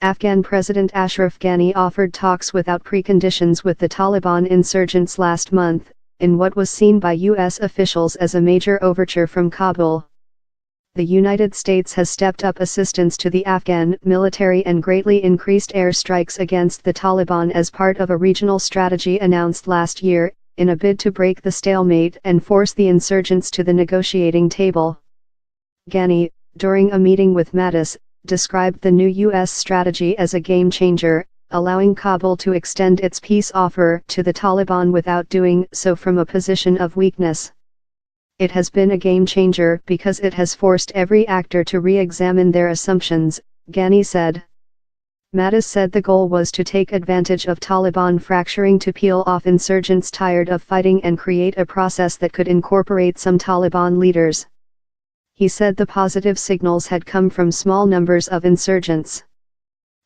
Afghan President Ashraf Ghani offered talks without preconditions with the Taliban insurgents last month, in what was seen by U.S. officials as a major overture from Kabul. The United States has stepped up assistance to the Afghan military and greatly increased airstrikes against the Taliban as part of a regional strategy announced last year, in a bid to break the stalemate and force the insurgents to the negotiating table. Ghani, during a meeting with Mattis, described the new U.S. strategy as a game-changer, allowing Kabul to extend its peace offer to the Taliban without doing so from a position of weakness. It has been a game-changer because it has forced every actor to re-examine their assumptions, Ghani said. Mattis said the goal was to take advantage of Taliban fracturing to peel off insurgents tired of fighting and create a process that could incorporate some Taliban leaders. He said the positive signals had come from small numbers of insurgents.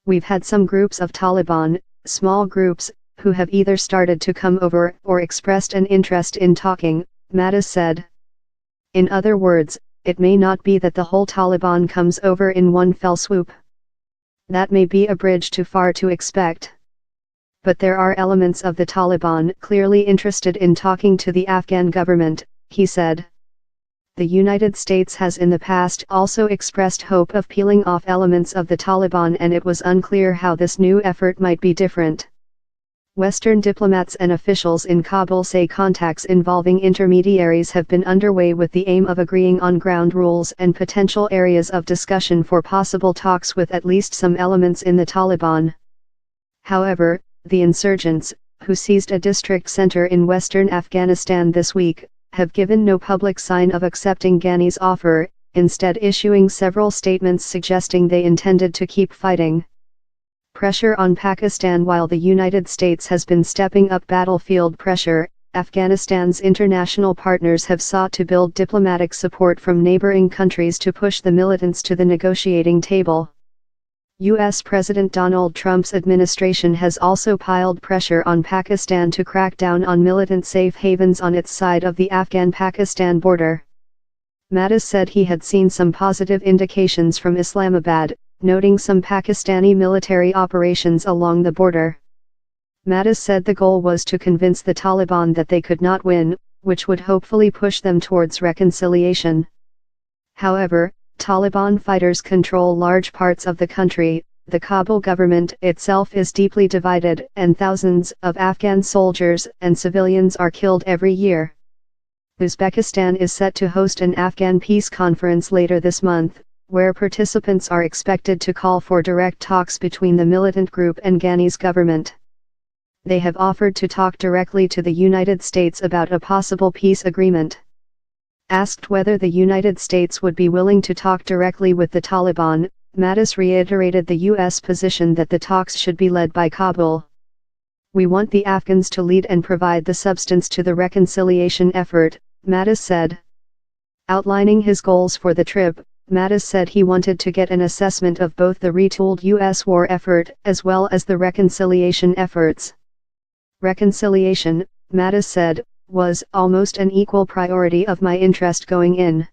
We've had some groups of Taliban, small groups, who have either started to come over or expressed an interest in talking, Mattis said. In other words, it may not be that the whole Taliban comes over in one fell swoop. That may be a bridge too far to expect. But there are elements of the Taliban clearly interested in talking to the Afghan government, he said. The United States has in the past also expressed hope of peeling off elements of the Taliban, and it was unclear how this new effort might be different. Western diplomats and officials in Kabul say contacts involving intermediaries have been underway with the aim of agreeing on ground rules and potential areas of discussion for possible talks with at least some elements in the Taliban. However, the insurgents, who seized a district center in western Afghanistan this week, have given no public sign of accepting Ghani's offer, instead issuing several statements suggesting they intended to keep fighting. Pressure on Pakistan. While the United States has been stepping up battlefield pressure, Afghanistan's international partners have sought to build diplomatic support from neighboring countries to push the militants to the negotiating table. U.S. President Donald Trump's administration has also piled pressure on Pakistan to crack down on militant safe havens on its side of the Afghan-Pakistan border. Mattis said he had seen some positive indications from Islamabad, noting some Pakistani military operations along the border. Mattis said the goal was to convince the Taliban that they could not win, which would hopefully push them towards reconciliation. However, Taliban fighters control large parts of the country, the Kabul government itself is deeply divided, and thousands of Afghan soldiers and civilians are killed every year. Uzbekistan is set to host an Afghan peace conference later this month, where participants are expected to call for direct talks between the militant group and Ghani's government. They have offered to talk directly to the United States about a possible peace agreement. Asked whether the United States would be willing to talk directly with the Taliban, Mattis reiterated the U.S. position that the talks should be led by Kabul. We want the Afghans to lead and provide the substance to the reconciliation effort, Mattis said. Outlining his goals for the trip, Mattis said he wanted to get an assessment of both the retooled U.S. war effort as well as the reconciliation efforts. Reconciliation, Mattis said, was almost an equal priority of my interest going in.